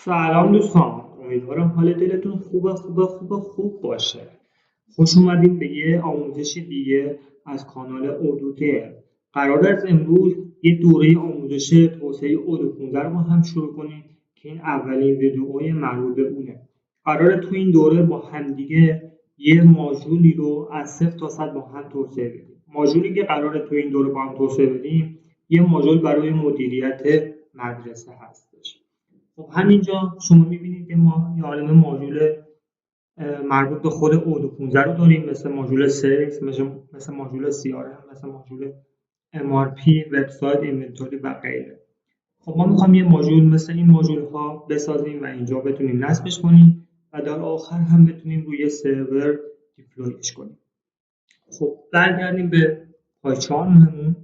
سلام دوستان، امیدوارم حال دلتون خوب باشه. خوش اومدین به یه آموزش دیگه از کانال اودوته. قرار است امروز یه دوره آموزش توسعه اودو 15 رو با هم شروع کنیم که این اولین ویدئوی مربوط به اونه. قراره تو این دوره با هم دیگه یه ماژولی رو از 0 تا 100 با هم توسعه بدیم. ماژولی که قراره تو این دوره با هم توسعه بدیم یه ماژول برای مدیریت مدرسه هستش. خب همینجا شما می‌بینید که ما یه عالمه ماژول مربوط به خود اودو 15 رو داریم، مثل ماژول سیلز، مثل ماژول CRM، مثل ماژول MRP، وبسایت، اینونتوری و غیره. خب ما می‌خوایم یه ماژول مثل این ماژول‌ها بسازیم و اینجا بتونیم نصبش کنیم و در آخر هم بتونیم روی سرور دیپلویش کنیم. خب برگردیم به پایچارممون.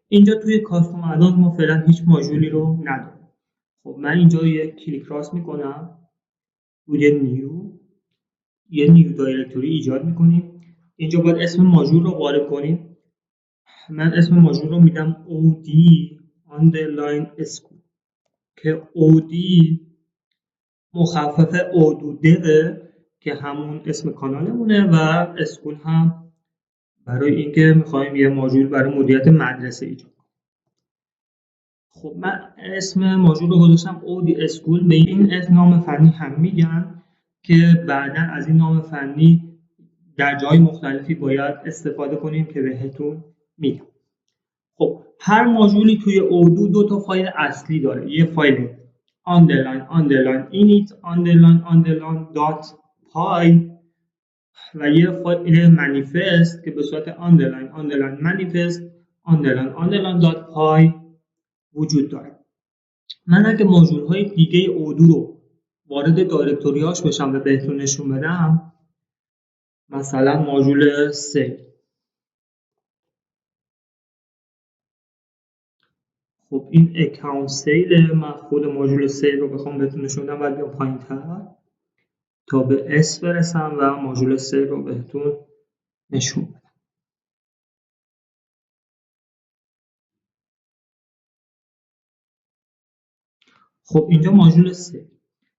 اینجا توی کاستوم الان ما فعلا هیچ ماژولی رو نداریم. خب من اینجا یه کلیک راست میکنم، روی یه نیو دایرکتوری ایجاد میکنیم. اینجا باید اسم ماژول رو وارد کنیم. من اسم ماژول رو میدم od underline school که od مخفف اودو devه که همون اسم کانالمونه و اسکول هم برای اینکه میخوایم یه ماژول برای مدیریت مدرسه ایجاد کنیم. خب من اسم ماژول رو گذاشتم اودی اسکول. به این اسم نام فنی هم میگن که بعدا از این نام فنی در جای مختلفی باید استفاده کنیم که بهتون میگم. خب هر ماژولی توی اودو دو تا فایل اصلی داره. یه فایل underline init underline dot py و یه فایل manifest که به صورت underline manifest underline dot py وجود داره. من اگه ماژول‌های دیگه اودو رو وارد دایرکتوری‌هاش بشم و بهتون نشون بدم، مثلا ماژول سیل. خب این اکانت سیل. من خود ماژول سیل رو بخوام بهتون نشون بدم باید بیام پایین‌تر تا به اس برسم و ماژول سیل رو بهتون نشون بدم. خب اینجا ماژول سیل.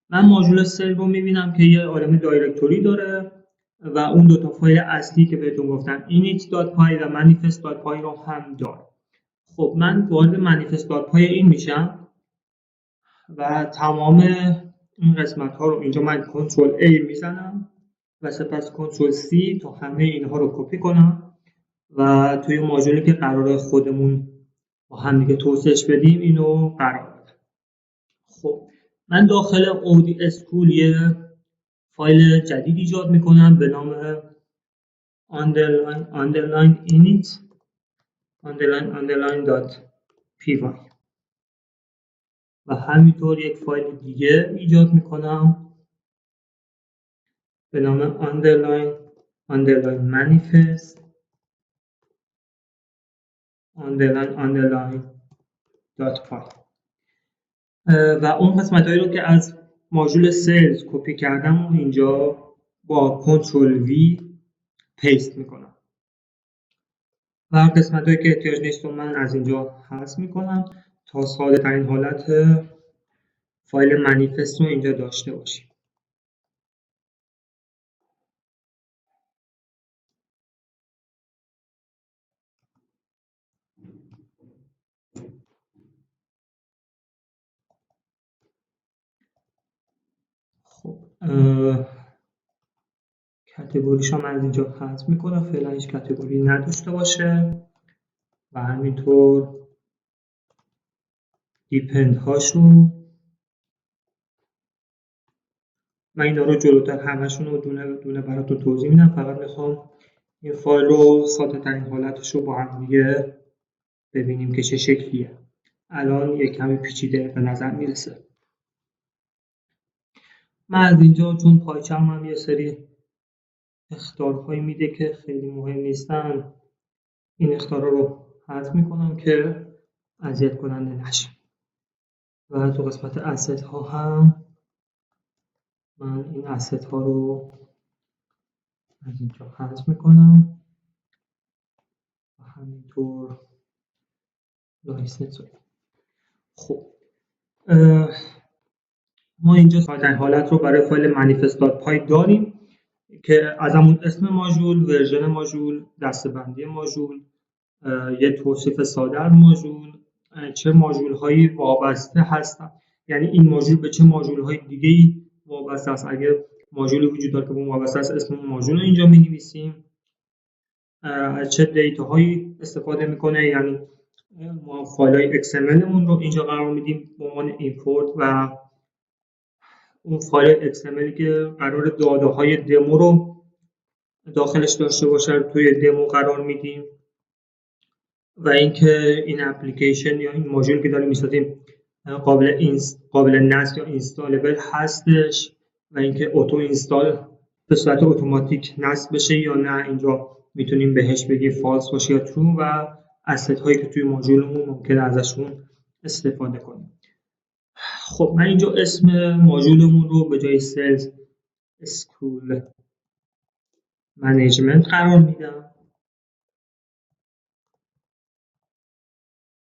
من ماژول سیل رو می‌بینم که یه عالمه دایرکتوری داره و اون دو تا فایل اصلی که بهتون گفتم init.py و manifest.py رو هم داره. خب من وارد manifest.py این میشم و تمام این قسمت ها رو اینجا من کنترل A میزنم و سپس کنترل C تا همه اینها رو کپی کنم و توی ماژولی که قراره خودمون با هم دیگه توسعهش بدیم اینو قرار بدم. خب من داخل اودی اسکول یه فایل جدید ایجاد میکنم به نام underline init underline dot py و همینطور یک فایل دیگه ایجاد میکنم به نام underline manifest underline dot py و اون قسمتایی رو که از ماژول سیلز کپی کردم و اینجا با کنترل V پیست میکنم و قسمتایی که احتیاج نیست من از اینجا حذف میکنم تا ساده ترین حالت فایل منیفست رو اینجا داشته باشیم. خب کاتگوریش هم از اینجا حذف میکنم، فعلا هیچ کاتگوری نداشته باشه و همینطور دیپند هاشو من اینا رو جلوتر همشون رو دونه دونه براتون توضیح میدم. فقط میخوام این فایل رو ساده ترین حالتش رو با هم دیگه ببینیم که چه شکلیه. الان یک کمی پیچیده به نظر میرسه. من از اینجا چون پایچم هم یه سری اخطارهایی میده که خیلی مهم نیستن این اخطارها رو حذف میکنم که اذیت کننده نشه و تو قسمت asset ها هم من این asset ها رو از اینجا حذف میکنم و همینطور لایسنس. خب ما اینجا سایتن حالت رو برای فایل manifest.py داریم که از همون اسم ماژول، ورژن ماژول، دسته‌بندی ماژول، یه توصیف ساده از ماژول، چه ماژول هایی وابسته هستن، یعنی این ماژول به چه ماژول های دیگه ای وابسته است. اگر ماژولی وجود داره که به اون وابسته است، اسم اون ماژول رو اینجا می‌نویسیم. از چه دیتا هایی استفاده میکنه، یعنی ما فایل های XML مون رو اینجا قرار میدیم به عنوان ایمپورت و اون فایل XML که قرار داده های دمو رو داخلش داشته باشه رو توی دمو قرار میدیم و اینکه این اپلیکیشن یا این ماژول که داریم میسازیم قابل نصب یا اینستالبل هستش و اینکه اوتو اینستال به صورت اتوماتیک نصب بشه یا نه. اینجا میتونیم بهش بگیم فالس باشه یا ترو و اسست هایی که توی ماژولمون ممکنه ازشون استفاده کنیم. خب من اینجا اسم ماژولمون رو به جای سلز اسکول منیجمنت قرار میدم.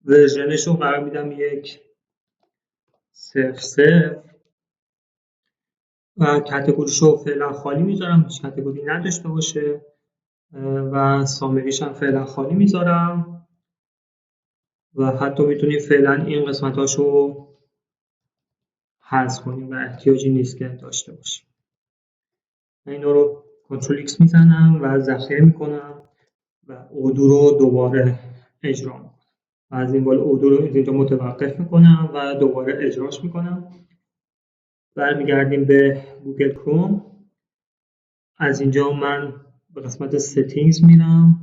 ورژنش رو قرار میدم 1.0.0 و کاتگوریش رو فعلا خالی میذارم، هیچ کاتگوری نداشته باشه و سامریش هم فعلا خالی میذارم و حتی میتونیم فعلا این قسمتاش رو حذف کنیم و احتیاجی نیست که داشته باشیم. من اینا رو کنترل ایکس میزنم و ذخیره میکنم و اودو رو دوباره اجرا میکنم و از این بالا اودو رو اینجا متوقف میکنم و دوباره اجراش میکنم. برمیگردیم به گوگل کروم. از اینجا من به قسمت ستینگز میرم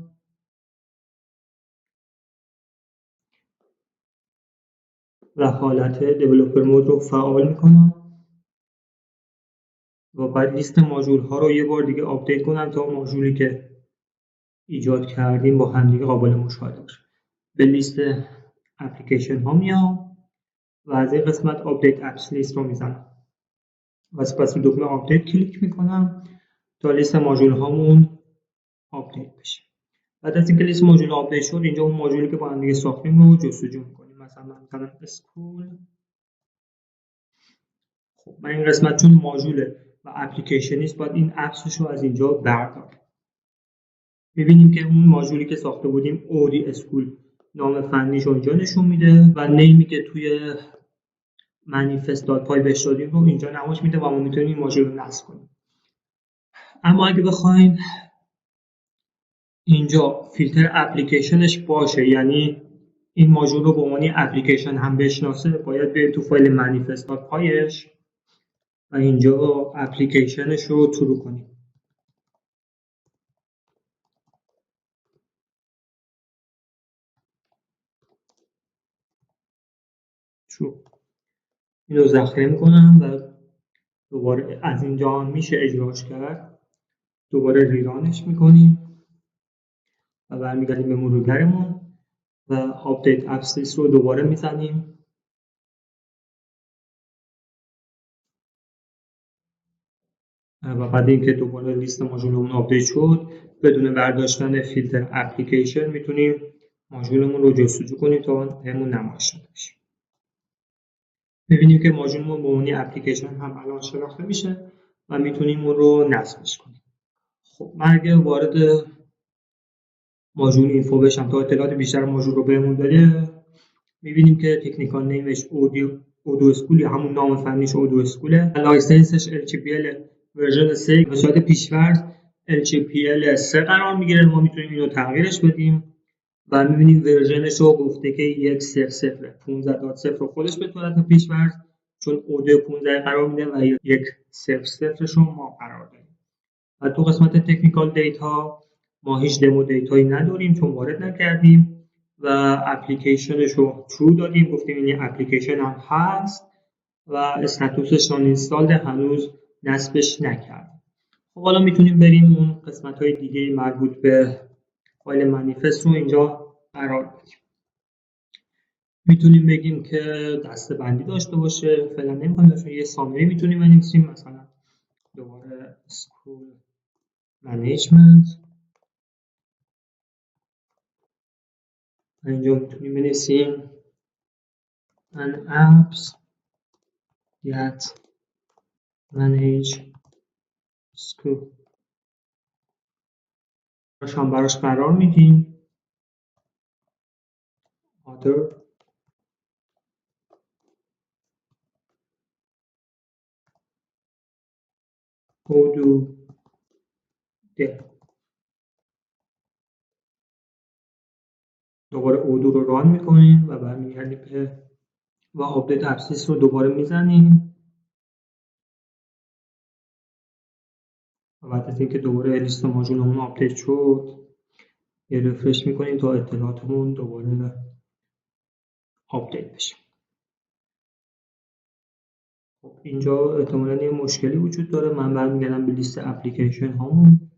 و حالت دیولپر مود رو فعال میکنم و بعد لیست ماژول ها رو یه بار دیگه آپدیت کنم تا ماژولی که ایجاد کردیم با همدیگه قابل مشاهده باشه. به لیست اپلیکیشن ها میام و از این قسمت آپدیت اپس لیست رو میزنم و سپس به دکمه آپدیت کلیک میکنم تا لیست ماژول هامون آپدیت بشه. بعد از اینکه لیست ماژول آپدیت شد، اینجا اون ماژولی که با هم دیگه ساختیم رو جستجو میکنیم. مثلا من میزنم اسکول. خب من این قسمت چون ماژوله و اپلیکیشن نیست، باید این اپسش رو از اینجا بردارم. می‌بینیم که اون ماژولی که ساخته بودیم اودی اسکول نام فنیش رو اینجا نشون میده و نیمی که توی manifest.py بهش دادیم رو اینجا نمایش میده و ما میتونیم این ماژول رو نصب کنیم. اما اگه بخوایم اینجا فیلتر اپلیکیشنش باشه، یعنی این ماژول رو به عنوان اپلیکیشن هم بشناسه، باید بریم تو فایل manifest.pyش و اینجا اپلیکیشنش رو ترو کنیم. این رو ذخیره میکنم و دوباره از اینجا هم میشه اجراش کرد. دوباره ریرانش میکنیم و برمیگردیم به مرورگرمون و آپدیت اپس لیست رو دوباره میزنیم و بعد اینکه دوباره لیست ماژولمون آپدیت شد، بدون برداشتن فیلتر اپلیکیشن میتونیم ماژولمون رو جستجو کنیم تا همون نمایش داده بشه. می‌بینیم که ماژولمون به عنوان اپلیکیشن هم الان شناخته میشه و میتونیم اون رو نصبش کنیم. خب من اگه وارد ماژول اینفو بشم تا اطلاعات بیشتر ماژول رو بهمون بده، می‌بینیم که تکنیکال نیمش اودو اسکول یا همون نام فنیش اودو اسکوله. لایسنسش LCPL ورژن 3 به صورت پیش‌فرض LCPL 3 قرار میگیره. ما میتونیم اینو تغییرش بدیم و می‌بینیم ورژنش رو گفته که 1.0.0 15.0 رو خودش به صورت پیش‌فرض چون اودو 15 قرار میده و 1.0.0 رو ما قرار دادیم. و تو قسمت تکنیکال دیتا ما هیچ دمو دیتایی نداریم چون وارد نکردیم و اپلیکیشنش رو ترو دادیم، گفتیم این اپلیکیشن هم هست و استاتوسش نان اینستالد، هنوز نصبش نکردیم. خب حالا میتونیم بریم اون قسمت‌های دیگه مربوط به فایل منیفست رو اینجا قرار بدیم. میتونیم بگیم که دسته‌بندی داشته باشه، فعلا نمیخوایم داشته باشه. یه سامری میتونیم بنویسیم، مثلا دوباره اسکول منیجمنت. اینجا میتونیم بنویسیم an apps get manage school هم براش قرار میدیم other odoo del دوباره odoo رو ران میکنیم و برمیگردیم به و آپدیت ابسیس رو دوباره میزنیم و بعد از اینکه دوباره لیست ماژولمون آپدیت شد یه رفرش میکنیم تا اطلاعاتمون دوباره آپدیت بشه. خب اینجا احتمالاً یه مشکلی وجود داره. من برمیگردم به لیست اپلیکیشن هامون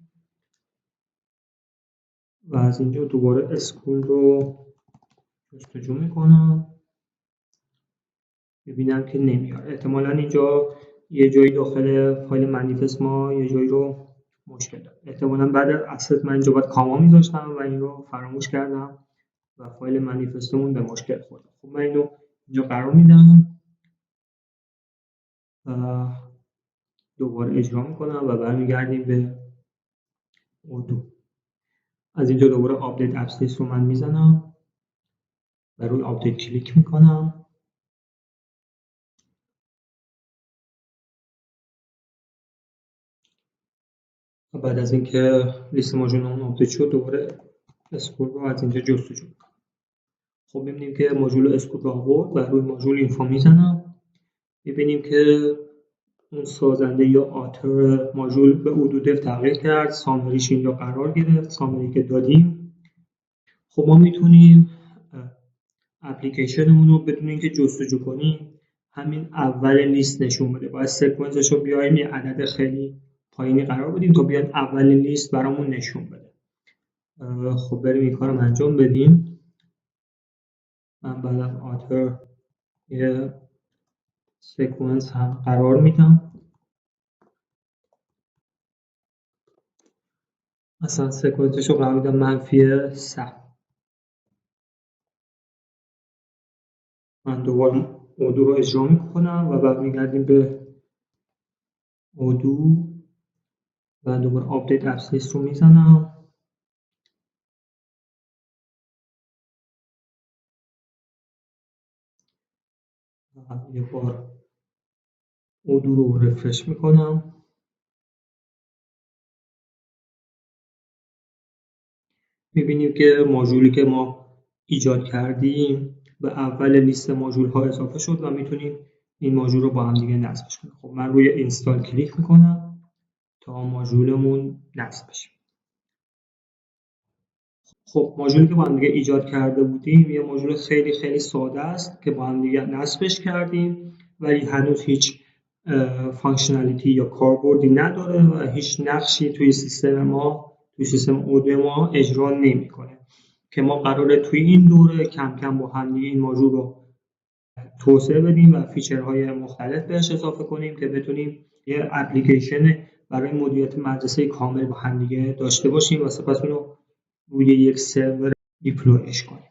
و از اینجا دوباره اسکول رو جستجو میکنم، ببینم که نمیاد. احتمالاً اینجا یه جایی داخل فایل منیفست ما یه جایی رو مشکل داره. احتمالاً بعد اسست من اینجا باید کاما میذاشتم و این رو فراموش کردم و فایل منیفستمون به مشکل خورد. خب من اینو اینجا قرار میدم و دوباره اجرا میکنم و برمیگردیم به اودو. از اینجا دوباره آپدیت ابسیس رو من میزنم و روی آپدیت کلیک میکنم و بعد از اینکه لیست ماژولمون آپدیت شد دوباره اسکول رو از اینجا جستجو میکنم. خب می‌بینیم که ماژول اسکول رو آورد و روی ماژول اینفو میزنم. می‌بینیم که اون سازنده یا آتر ماژول به اودو دف تغییر کرد، سامریش اینجا قرار گرفت، سامری که دادیم. خب ما میتونیم اپلیکیشنمون رو بدون اینکه جستجو کنیم همین اول لیست نشون بده. باید سکونسش رو بیایم یه عدد خیلی پایینی قرار بدیم تا بیاد اول لیست برامون نشون بده. خب بریم این کارم انجام بدیم. من بعدم آتر یه سکونس هم قرار میدم، مثلا سکونسش رو قرار میدم -100. من دوباره اودو رو اجرا میکنم و بعد میگردیم به اودو و دوباره آپدیت ابسیس رو میزنم و یه بار اودو رو رفرش میکنم. میبینیم که ماژولی که ما ایجاد کردیم به اول لیست ماژول ها اضافه شد و میتونیم این ماژول رو با هم دیگه نصبش کنیم. خب من روی اینستال کلیک میکنم تا ماژولمون نصب بشه. خب ماژولی که با هم دیگه ایجاد کرده بودیم یه ماژول خیلی خیلی ساده است که با هم دیگه نصبش کردیم ولی هنوز هیچ فانکشنالیتی یا کاربردی نداره و هیچ نقشی توی سیستم اودو ما اجرا نمیکنه که ما قراره توی این دوره کم کم با هم دیگه این ماژول رو توسعه بدیم و فیچرهای مختلف بهش اضافه کنیم که بتونیم یه اپلیکیشن برای مدیریت مدرسه کامل با هم دیگه داشته باشیم و سپس اونو روی یک سرور دیپلویش کنیم.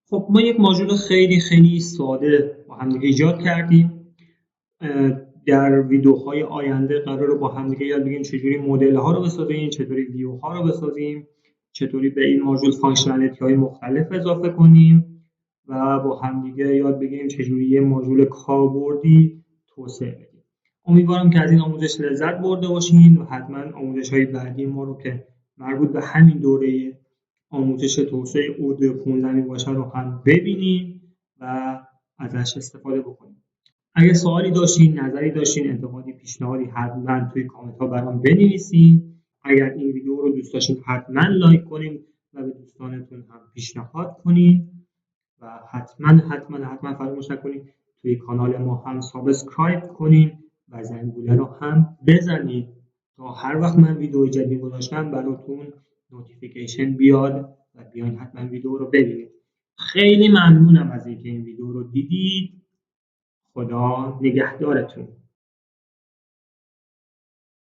خب ما یک ماژول خیلی خیلی ساده با هم دیگه ایجاد کردیم. در ویدیوهای آینده قراره با هم دیگه یاد بگیریم چجوری مدل ها رو بسازیم، چطوری ویو ها رو بسازیم، چطوری به این ماژول فانکشنالیتی های مختلف اضافه کنیم و با هم دیگه یاد بگیریم چجوری یه ماژول کاربردی توسعه بدیم. امیدوارم که از این آموزش لذت برده باشین و حتما آموزش های بعدی ما رو که مربوط به همین دوره آموزش توسعه اودو 15 باشه رو هم ببینین و ازش استفاده بکنیم. اگه سوالی داشتین، نظری داشتین، انتقادی، پیشنهادی حتما توی کامنت ها برام بنویسین. اگر این ویدیو رو دوست داشتین حتما لایک کنین و به دوستانتون هم پیشنهاد کنین و حتما فراموش نکنین توی کانال ما هم سابسکرایب کنین و زنگوله رو هم بزنید تا هر وقت من ویدیو جدید گذاشتم براتون نوتیفیکیشن بیاد و بیاین حتما ویدیو رو ببینید. خیلی ممنونم از اینکه این ویدیو رو دیدید. خدا نگهدارتون.